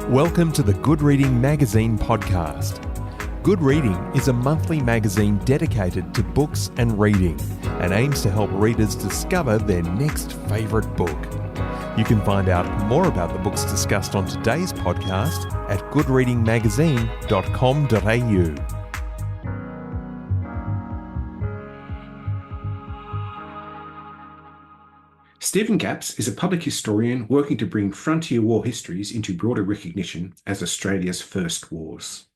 Welcome to the Good Reading Magazine podcast. Good Reading is a monthly magazine dedicated to books and reading and aims to help readers discover their next favourite book. You can find out more about the books discussed on today's podcast at goodreadingmagazine.com.au. Stephen Gapps is a public historian working to bring frontier war histories into broader recognition as Australia's first wars.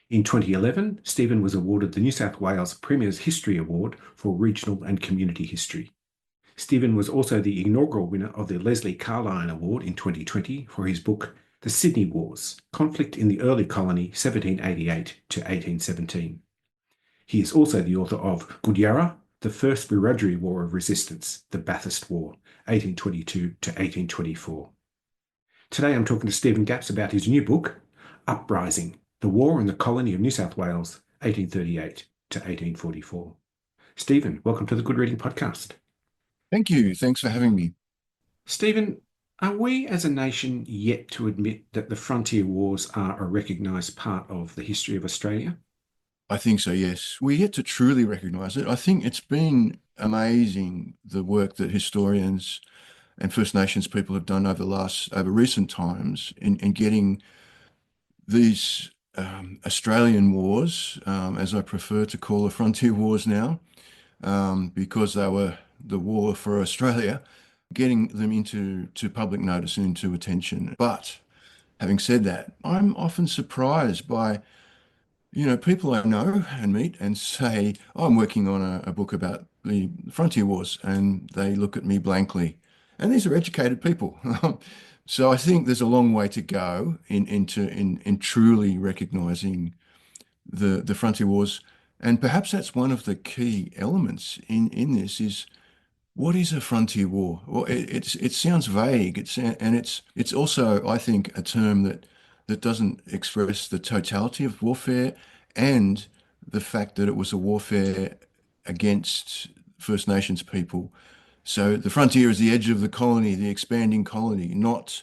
In 2011, Stephen was awarded the New South Wales Premier's History Award for Regional and Community History. Stephen was also the inaugural winner of the Leslie Carlyon Award in 2020 for his book The Sydney Wars, Conflict in the Early Colony 1788 to 1817. He is also the author of Wiradyuri, the First Wiradyuri War of Resistance, the Bathurst War, 1822 to 1824. Today I'm talking to Stephen Gapps about his new book, Uprising, the War in the Colony of New South Wales, 1838 to 1844. Stephen, welcome to the Good Reading Podcast. Thank you. Thanks for having me. Stephen, are we as a nation yet to admit that the frontier wars are a recognised part of the history of Australia? I think so, yes. We're yet to truly recognise it. I think it's been amazing, the work that historians and First Nations people have done over recent times in getting these Australian wars, as I prefer to call the frontier wars now, because they were the war for Australia, getting them into public notice and into attention. But having said that, I'm often surprised by people I know and meet and say, oh, I'm working on a book about the frontier wars, and they look at me blankly. And these are educated people. So I think there's a long way to go in truly recognizing the frontier wars. And perhaps that's one of the key elements in this is, what is a frontier war? Well, it sounds vague. It's also, I think, a term that doesn't express the totality of warfare and the fact that it was a warfare against First Nations people. So the frontier is the edge of the colony, the expanding colony, not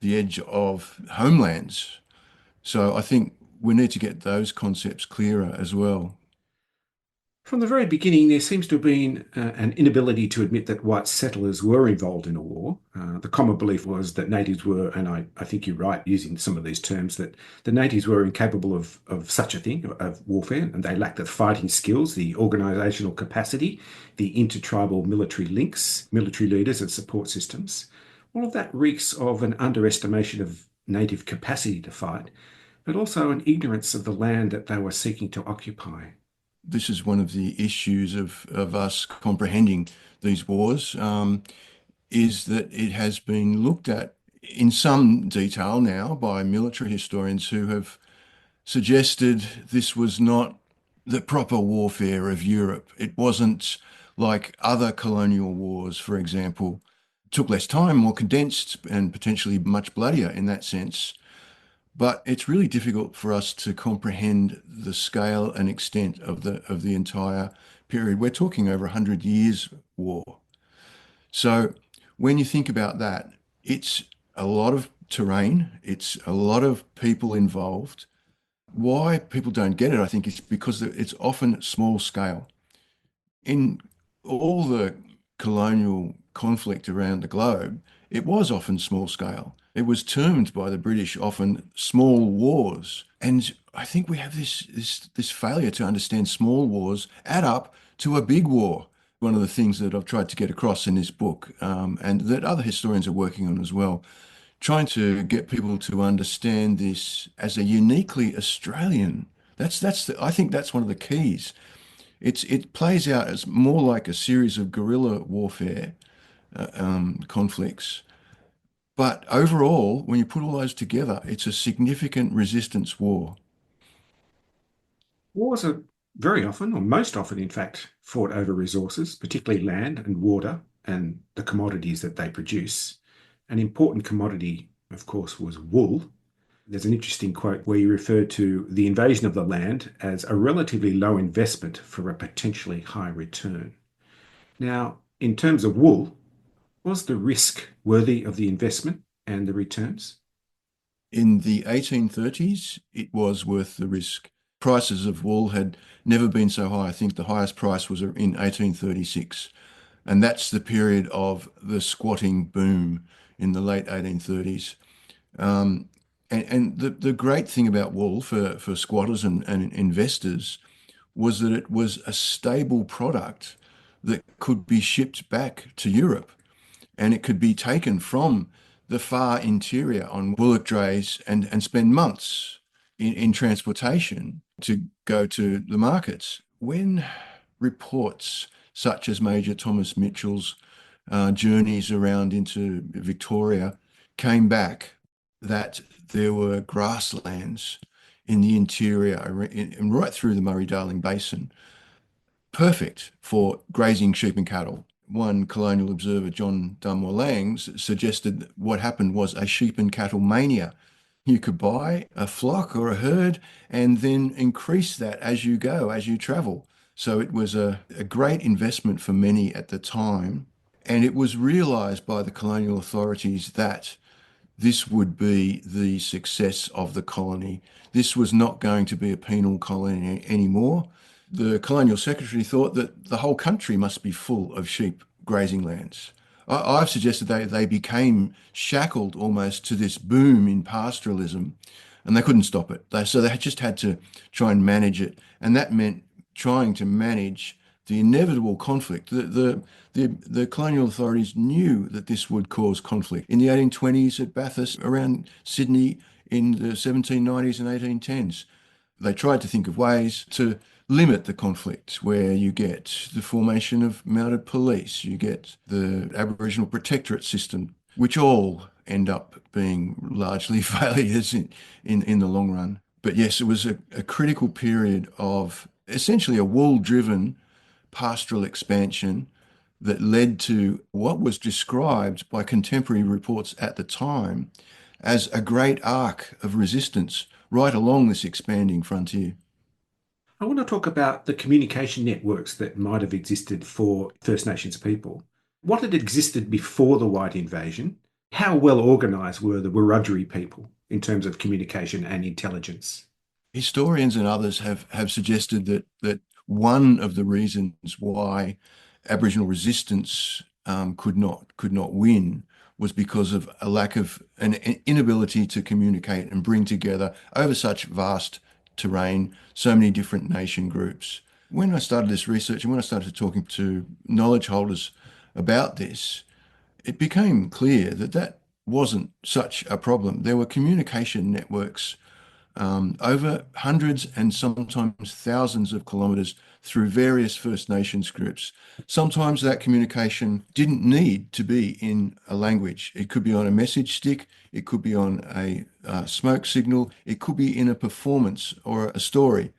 the edge of homelands. So I think we need to get those concepts clearer as well. From the very beginning, there seems to have been an inability to admit that white settlers were involved in a war. The common belief was that natives were, and I think you're right using some of these terms, that the natives were incapable of such a thing, of warfare, and they lacked the fighting skills, the organisational capacity, the intertribal military links, military leaders and support systems. All of that reeks of an underestimation of native capacity to fight, but also an ignorance of the land that they were seeking to occupy. This is one of the issues of us comprehending these wars, is that it has been looked at in some detail now by military historians who have suggested this was not the proper warfare of Europe. It wasn't like other colonial wars, for example. It took less time, more condensed, and potentially much bloodier in that sense. But it's really difficult for us to comprehend the scale and extent of the entire period. We're talking over 100 years war. So when you think about that, it's a lot of terrain, it's a lot of people involved. Why people don't get it, I think, is because it's often small scale. In all the colonial conflict around the globe, it was often small scale. It was termed by the British often small wars. And I think we have this failure to understand small wars add up to a big war. One of the things that I've tried to get across in this book, and that other historians are working on as well, trying to get people to understand this as a uniquely Australian. I think that's one of the keys. It plays out as more like a series of guerrilla warfare conflicts. But overall, when you put all those together, it's a significant resistance war. Wars are very often, or most often in fact, fought over resources, particularly land and water and the commodities that they produce. An important commodity, of course, was wool. There's an interesting quote where you refer to the invasion of the land as a relatively low investment for a potentially high return. Now, in terms of wool, was the risk worthy of the investment and the returns? In the 1830s, it was worth the risk. Prices of wool had never been so high. I think the highest price was in 1836. And that's the period of the squatting boom in the late 1830s. Um, and the great thing about wool for squatters and investors was that it was a stable product that could be shipped back to Europe, and it could be taken from the far interior on bullock drays and spend months in transportation to go to the markets. When reports such as Major Thomas Mitchell's journeys around into Victoria came back, that there were grasslands in the interior and right through the Murray-Darling Basin, perfect for grazing sheep and cattle. One colonial observer, John Dunmore Langs, suggested that what happened was a sheep and cattle mania. You could buy a flock or a herd and then increase that as you go, as you travel. So it was a great investment for many at the time. And it was realized by the colonial authorities that this would be the success of the colony. This was not going to be a penal colony anymore. The colonial secretary thought that the whole country must be full of sheep grazing lands. I've suggested they became shackled almost to this boom in pastoralism, and they couldn't stop it. So they just had to try and manage it, and that meant trying to manage the inevitable conflict. The colonial authorities knew that this would cause conflict. In the 1820s at Bathurst, around Sydney in the 1790s and 1810s, they tried to think of ways to limit the conflict, where you get the formation of mounted police, you get the Aboriginal protectorate system, which all end up being largely failures in the long run. But yes, it was a critical period of essentially a wool-driven pastoral expansion that led to what was described by contemporary reports at the time as a great arc of resistance right along this expanding frontier. I want to talk about the communication networks that might have existed for First Nations people. What had existed before the white invasion? How well organised were the Wiradyuri people in terms of communication and intelligence? Historians and others have suggested that one of the reasons why Aboriginal resistance could not win was because of a lack of an inability to communicate and bring together over such vast terrain so many different nation groups. When I started this research and when I started talking to knowledge holders about this, it became clear that wasn't such a problem. There were communication networks over hundreds and sometimes thousands of kilometres through various First Nations groups. Sometimes that communication didn't need to be in a language. It could be on a message stick, it could be on a smoke signal, it could be in a performance or a story.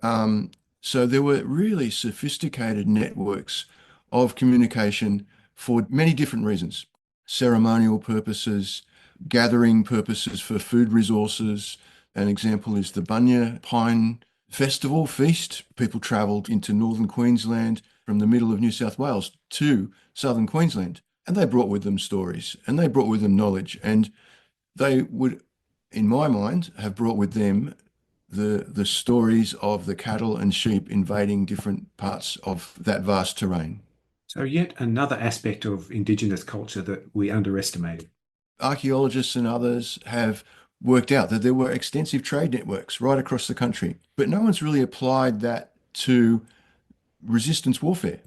So there were really sophisticated networks of communication for many different reasons: ceremonial purposes, gathering purposes for food resources. An example is the Bunya Pine Festival Feast. People travelled into northern Queensland from the middle of New South Wales to southern Queensland, and they brought with them stories and they brought with them knowledge, and they would, in my mind, have brought with them the stories of the cattle and sheep invading different parts of that vast terrain. So, yet another aspect of Indigenous culture that we underestimated. Archaeologists and others have worked out that there were extensive trade networks right across the country, but no one's really applied that to resistance warfare.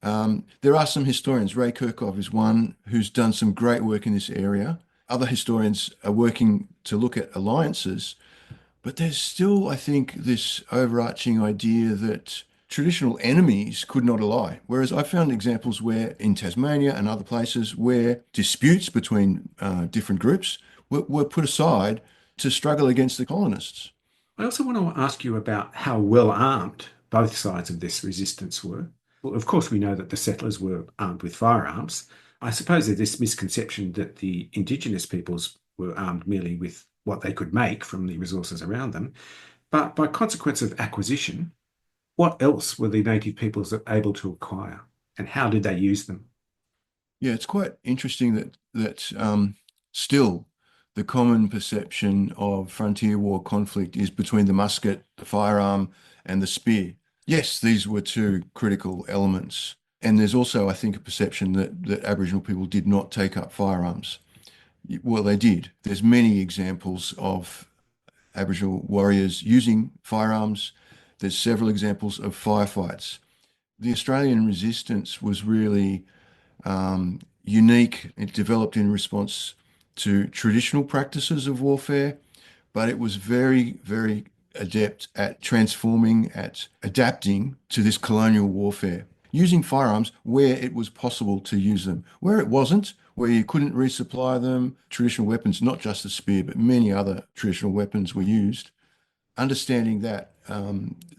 There are some historians. Ray Kirchhoff is one who's done some great work in this area. Other historians are working to look at alliances, but there's still, I think, this overarching idea that traditional enemies could not ally. Whereas I found examples where in Tasmania and other places where disputes between different groups were put aside to struggle against the colonists. I also want to ask you about how well armed both sides of this resistance were. Well, of course, we know that the settlers were armed with firearms. I suppose there's this misconception that the Indigenous peoples were armed merely with what they could make from the resources around them. But by consequence of acquisition, what else were the native peoples able to acquire, and how did they use them? Yeah, it's quite interesting that still the common perception of frontier war conflict is between the musket, the firearm, and the spear. Yes, these were two critical elements. And there's also, I think, a perception that Aboriginal people did not take up firearms. Well, they did. There's many examples of Aboriginal warriors using firearms. There's several examples of firefights. The Australian resistance was really unique. It developed in response to traditional practices of warfare, but it was very, very adept at transforming, at adapting to this colonial warfare, using firearms where it was possible to use them. Where it wasn't, where you couldn't resupply them, traditional weapons, not just the spear, but many other traditional weapons were used. Understanding that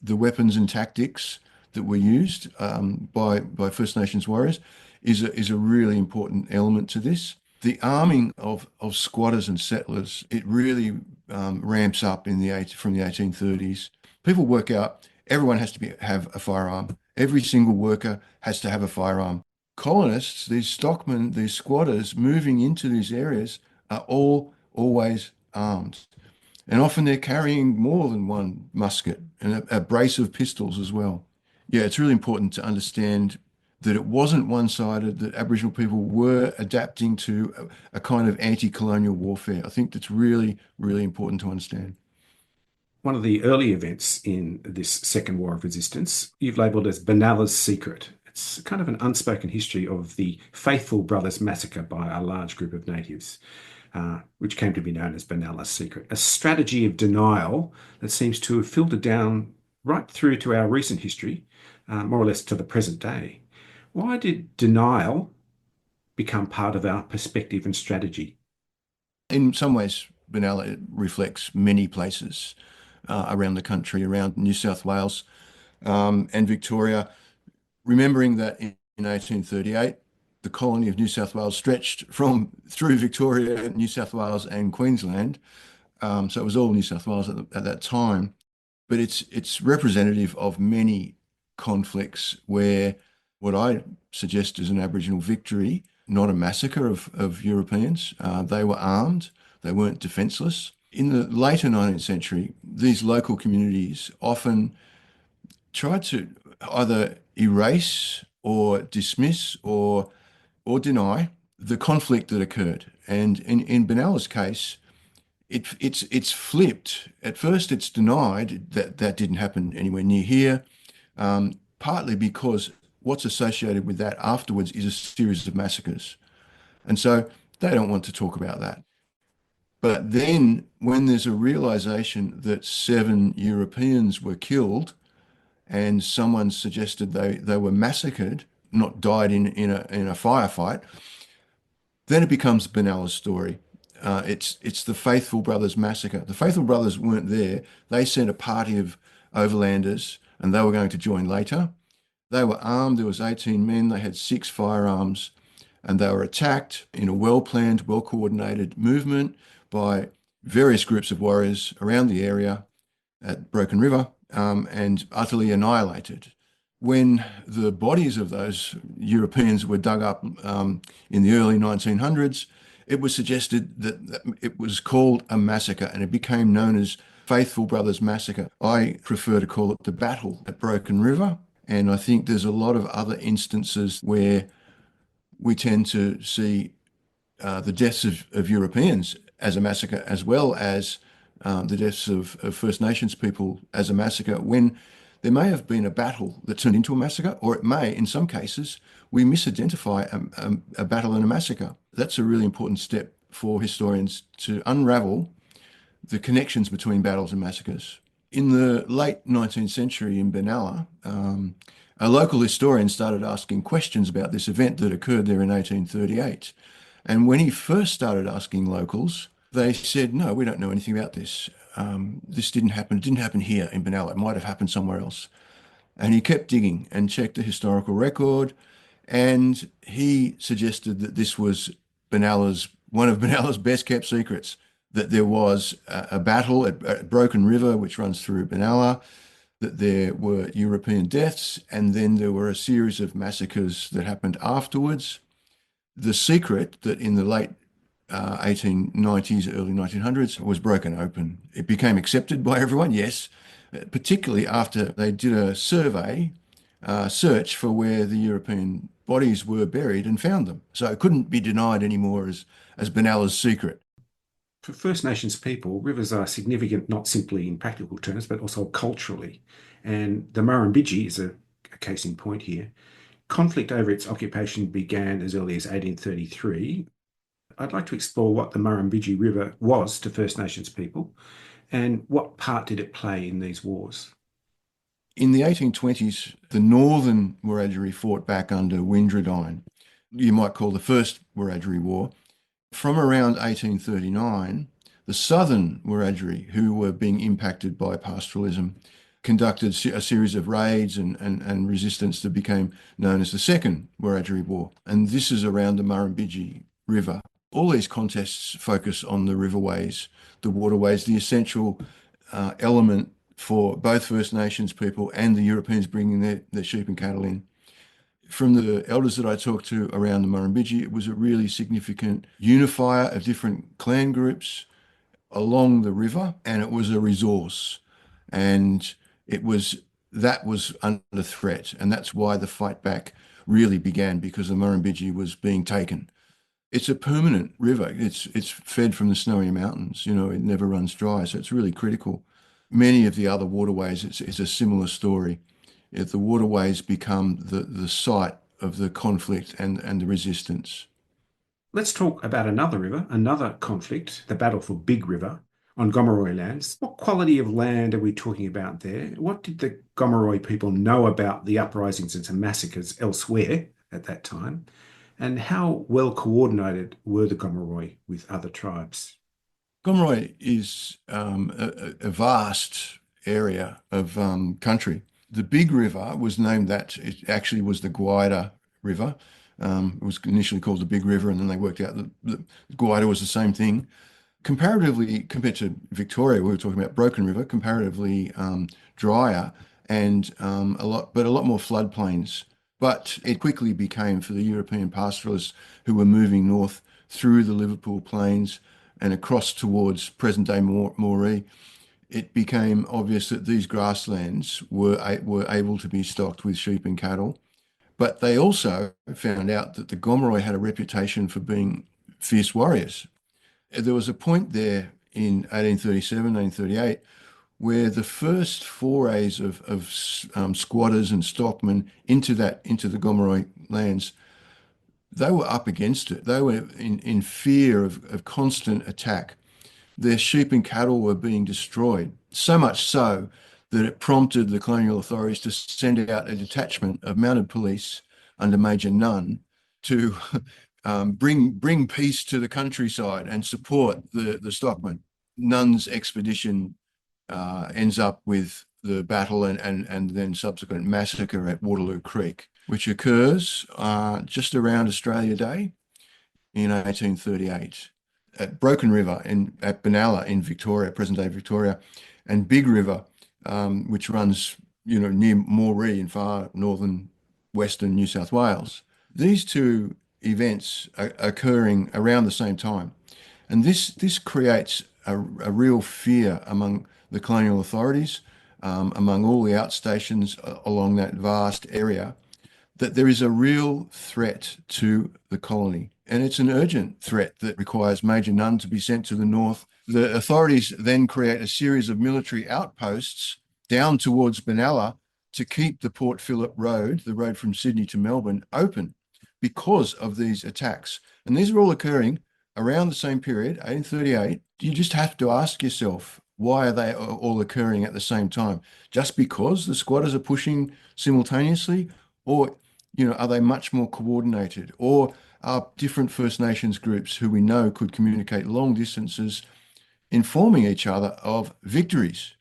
the weapons and tactics that were used by First Nations warriors is a really important element to this. The arming of squatters and settlers, it really ramps up from the 1830s. People work out everyone has to have a firearm. Every single worker has to have a firearm. Colonists, these stockmen, these squatters moving into these areas are all always armed. And often they're carrying more than one musket and a brace of pistols as well. Yeah, it's really important to understand that it wasn't one-sided, that Aboriginal people were adapting to a kind of anti-colonial warfare. I think that's really, really important to understand. One of the early events in this Second War of Resistance, you've labelled as Benalla's Secret. It's kind of an unspoken history of the Faithful Brothers massacre by a large group of natives, which came to be known as Benalla's Secret, a strategy of denial that seems to have filtered down right through to our recent history, more or less to the present day. Why did denial become part of our perspective and strategy? In some ways, Benalla reflects many places around the country, around New South Wales and Victoria. Remembering that in 1838, the colony of New South Wales stretched through Victoria, New South Wales, and Queensland. So it was all New South Wales at that time. But it's representative of many conflicts where what I suggest is an Aboriginal victory, not a massacre of Europeans. They were armed, they weren't defenceless. In the later 19th century, these local communities often tried to either erase or dismiss or deny the conflict that occurred. And in Benalla's case, it's flipped. At first, it's denied that that didn't happen anywhere near here, partly because what's associated with that afterwards is a series of massacres. And so they don't want to talk about that. But then when there's a realization that 7 Europeans were killed and someone suggested they were massacred, not died in a firefight, then it becomes Benalla's story. It's the Faithful Brothers massacre. The Faithful Brothers weren't there. They sent a party of overlanders and they were going to join later. They were armed. There was 18 men. They had 6 firearms and they were attacked in a well-planned, well-coordinated movement by various groups of warriors around the area at Broken River and utterly annihilated. When the bodies of those Europeans were dug up in the early 1900s, it was suggested that it was called a massacre and it became known as Faithful Brothers Massacre. I prefer to call it the Battle at Broken River. And I think there's a lot of other instances where we tend to see the deaths of Europeans as a massacre, as well as the deaths of First Nations people as a massacre, when there may have been a battle that turned into a massacre, or it may, in some cases, we misidentify a battle and a massacre. That's a really important step for historians to unravel the connections between battles and massacres. In the late 19th century in Benalla, a local historian started asking questions about this event that occurred there in 1838. And when he first started asking locals, they said, no, we don't know anything about this. This didn't happen. It didn't happen here in Benalla. It might have happened somewhere else. And he kept digging and checked the historical record. And he suggested that this was one of Benalla's best kept secrets, that there was a battle at Broken River, which runs through Benalla, that there were European deaths, and then there were a series of massacres that happened afterwards. The secret that in the late 1890s, early 1900s, was broken open. It became accepted by everyone, yes, particularly after they did a survey, search for where the European bodies were buried and found them. So it couldn't be denied anymore as Benella's secret. For First Nations people, rivers are significant not simply in practical terms, but also culturally. And the Murrumbidgee is a case in point here. Conflict over its occupation began as early as 1833. I'd like to explore what the Murrumbidgee River was to First Nations people and what part did it play in these wars. In the 1820s, the northern Wiradyuri fought back under Windradine. You might call the First Wiradyuri War. From around 1839, the southern Wiradyuri, who were being impacted by pastoralism, conducted a series of raids and resistance that became known as the Second Wiradyuri War. And this is around the Murrumbidgee River. All these contests focus on the riverways, the waterways, the essential element for both First Nations people and the Europeans bringing their sheep and cattle in. From the elders that I talked to around the Murrumbidgee, it was a really significant unifier of different clan groups along the river, and it was a resource. And that was under threat. And that's why the fight back really began, because the Murrumbidgee was being taken. It's a permanent river. It's fed from the Snowy Mountains. You know, it never runs dry. So it's really critical. Many of the other waterways, it's a similar story. If the waterways become the site of the conflict and the resistance. Let's talk about another river, another conflict, the battle for Big River on Gomeroi lands. What quality of land are we talking about there? What did the Gomeroi people know about the uprisings and massacres elsewhere at that time? And how well coordinated were the Gomeroi with other tribes? Gomeroi is a vast area of country. The Big River was named that. It actually was the Guida River. It was initially called the Big River, and then they worked out that the Guida was the same thing. Comparatively, compared to Victoria, we were talking about Broken River, comparatively drier and a lot more floodplains. But it quickly became, for the European pastoralists who were moving north through the Liverpool Plains and across towards present-day Moree, it became obvious that these grasslands were able to be stocked with sheep and cattle. But they also found out that the Gomeroi had a reputation for being fierce warriors. There was a point there in 1837, 1838, where the first forays of squatters and stockmen into the Gomeroi lands, they were up against it. They were in fear of constant attack. Their sheep and cattle were being destroyed, so much so that it prompted the colonial authorities to send out a detachment of mounted police under Major Nunn to bring peace to the countryside and support the stockmen. Nunn's expedition ends up with the battle and then subsequent massacre at Waterloo Creek, which occurs just around Australia Day in 1838. At Broken River at Benalla in Victoria, present-day Victoria, and Big River, which runs near Moree in far northern western New South Wales. These two events are occurring around the same time, and this creates a real fear among the colonial authorities, among all the outstations along that vast area, that there is a real threat to the colony. And it's an urgent threat that requires Major Nunn to be sent to the north. The authorities then create a series of military outposts down towards Benalla to keep the Port Phillip Road, the road from Sydney to Melbourne, open because of these attacks. And these are all occurring around the same period, 1838. You just have to ask yourself, why are they all occurring at the same time? Just because the squatters are pushing simultaneously? Or, are they much more coordinated? Or are different First Nations groups who we know could communicate long distances informing each other of victories,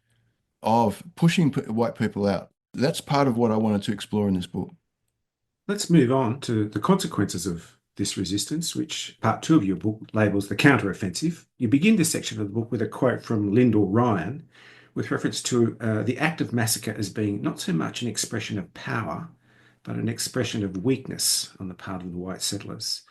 of pushing white people out? That's part of what I wanted to explore in this book. Let's move on to the consequences of this resistance, which part 2 of your book labels the counter-offensive. You begin this section of the book with a quote from Lyndall Ryan with reference to the act of massacre as being not so much an expression of power, but an expression of weakness on the part of the white settlers.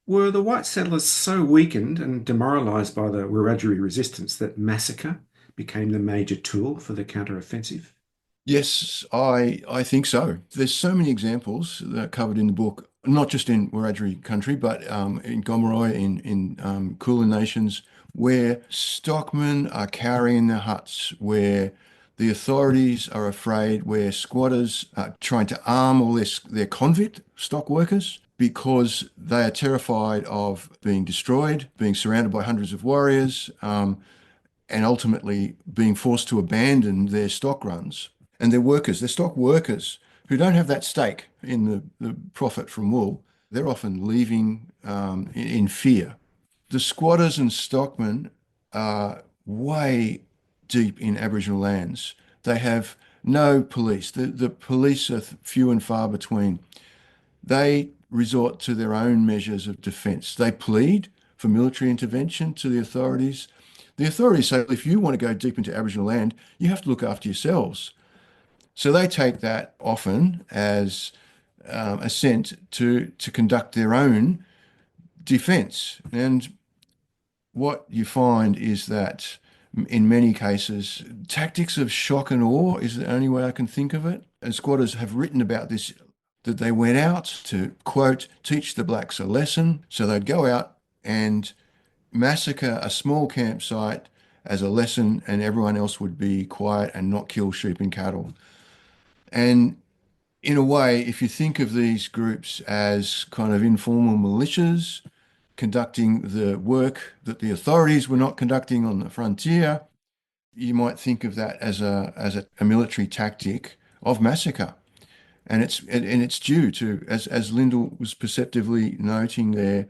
Were the white settlers so weakened and demoralised by the Wiradjuri resistance that massacre became the major tool for the counter-offensive? Yes, I think so. There's so many examples that are covered in the book, not just in Wiradjuri country, but in Gomeroi, in Kulin nations, where stockmen are cowering in their huts, where the authorities are afraid, where squatters are trying to arm all their convict stock workers because they are terrified of being destroyed, being surrounded by hundreds of warriors, and ultimately being forced to abandon their stock runs. And their workers, their stock workers, who don't have that stake in the profit from wool, they're often leaving in fear. The squatters and stockmen are way deep in Aboriginal lands. They have no police. The police are few and far between. They resort to their own measures of defence. They plead for military intervention to the authorities. The authorities say, if you want to go deep into Aboriginal land, you have to look after yourselves. So they take that often as assent to conduct their own defence. And what you find is that in many cases, tactics of shock and awe is the only way I can think of it. And squatters have written about this, that they went out to, quote, teach the blacks a lesson. So they'd go out and massacre a small campsite as a lesson, and everyone else would be quiet and not kill sheep and cattle. And in a way, if you think of these groups as kind of informal militias conducting the work that the authorities were not conducting on the frontier, you might think of that as a military tactic of massacre. And it's due to, as Lyndall was perceptively noting there,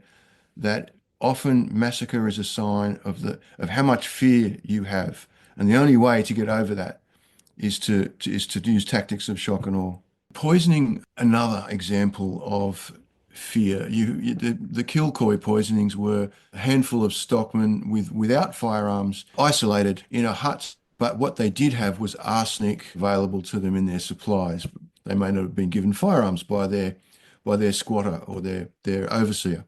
that often massacre is a sign of how much fear you have. And the only way to get over that is to use tactics of shock and awe. Poisoning, another example of fear. The Kilcoy poisonings were a handful of stockmen without firearms, isolated in a hut. But what they did have was arsenic available to them in their supplies. They may not have been given firearms by their squatter or their overseer.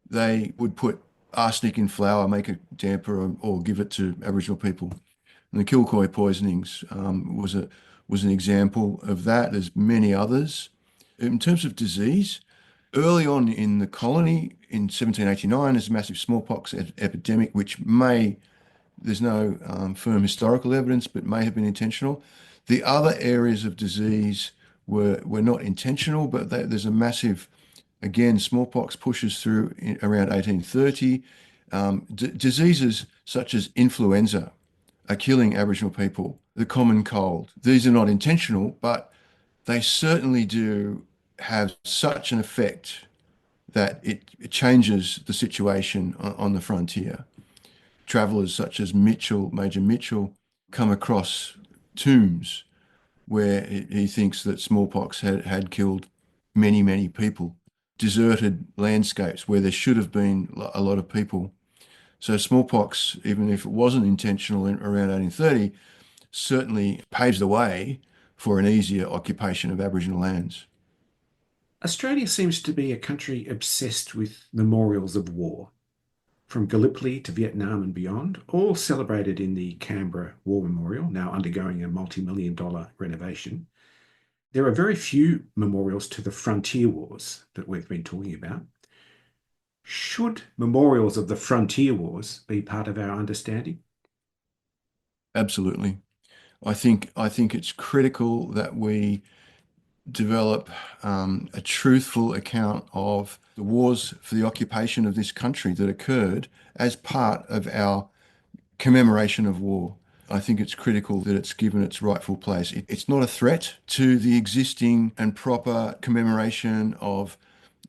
They would put arsenic in flour, make a damper, or give it to Aboriginal people. And the Kilcoy poisonings was an example of that. There's many others. In terms of disease, early on in the colony in 1789, there's a massive smallpox epidemic, which there's no firm historical evidence, but may have been intentional. The other areas of disease were not intentional, but there's a massive, again, smallpox pushes through around 1830. Diseases such as influenza are killing Aboriginal people, the common cold. These are not intentional, but they certainly do have such an effect that it changes the situation on the frontier. Travellers such as Major Mitchell, come across tombs where he thinks that smallpox had killed many, many people, deserted landscapes where there should have been a lot of people. So smallpox, even if it wasn't intentional around 1830, certainly paves the way for an easier occupation of Aboriginal lands. Australia seems to be a country obsessed with memorials of war, from Gallipoli to Vietnam and beyond, all celebrated in the Canberra War Memorial, now undergoing a multi-million-dollar renovation. There are very few memorials to the frontier wars that we've been talking about. Should memorials of the frontier wars be part of our understanding? Absolutely. I think it's critical that we develop a truthful account of the wars for the occupation of this country that occurred as part of our commemoration of war. I think it's critical that it's given its rightful place. It's not a threat to the existing and proper commemoration of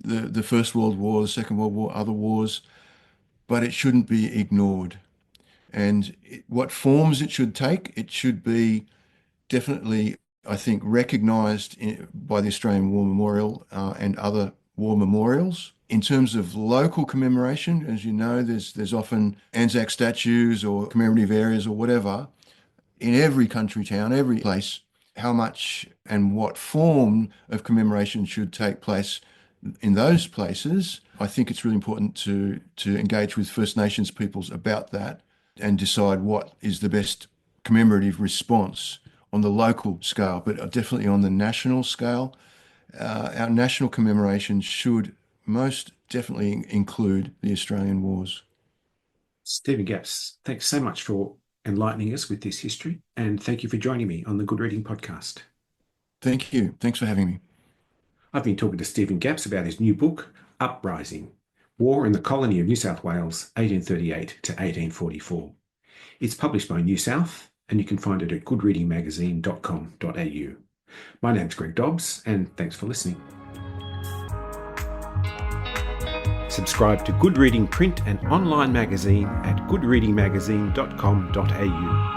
the First World War, the Second World War, other wars, but it shouldn't be ignored. And what forms it should take, it should be definitely, I think, recognised by the Australian War Memorial and other war memorials. In terms of local commemoration, as you know, there's often Anzac statues or commemorative areas or whatever in every country town, every place. How much and what form of commemoration should take place, in those places, I think it's really important to engage with First Nations peoples about that and decide what is the best commemorative response on the local scale, but definitely on the national scale. Our national commemoration should most definitely include the Australian Wars. Stephen Gapps, thanks so much for enlightening us with this history, and thank you for joining me on the Good Reading Podcast. Thank you. Thanks for having me. I've been talking to Stephen Gapps about his new book, Uprising, War in the Colony of New South Wales, 1838 to 1844. It's published by New South, and you can find it at goodreadingmagazine.com.au. My name's Greg Dobbs, and thanks for listening. Subscribe to Good Reading print and online magazine at goodreadingmagazine.com.au.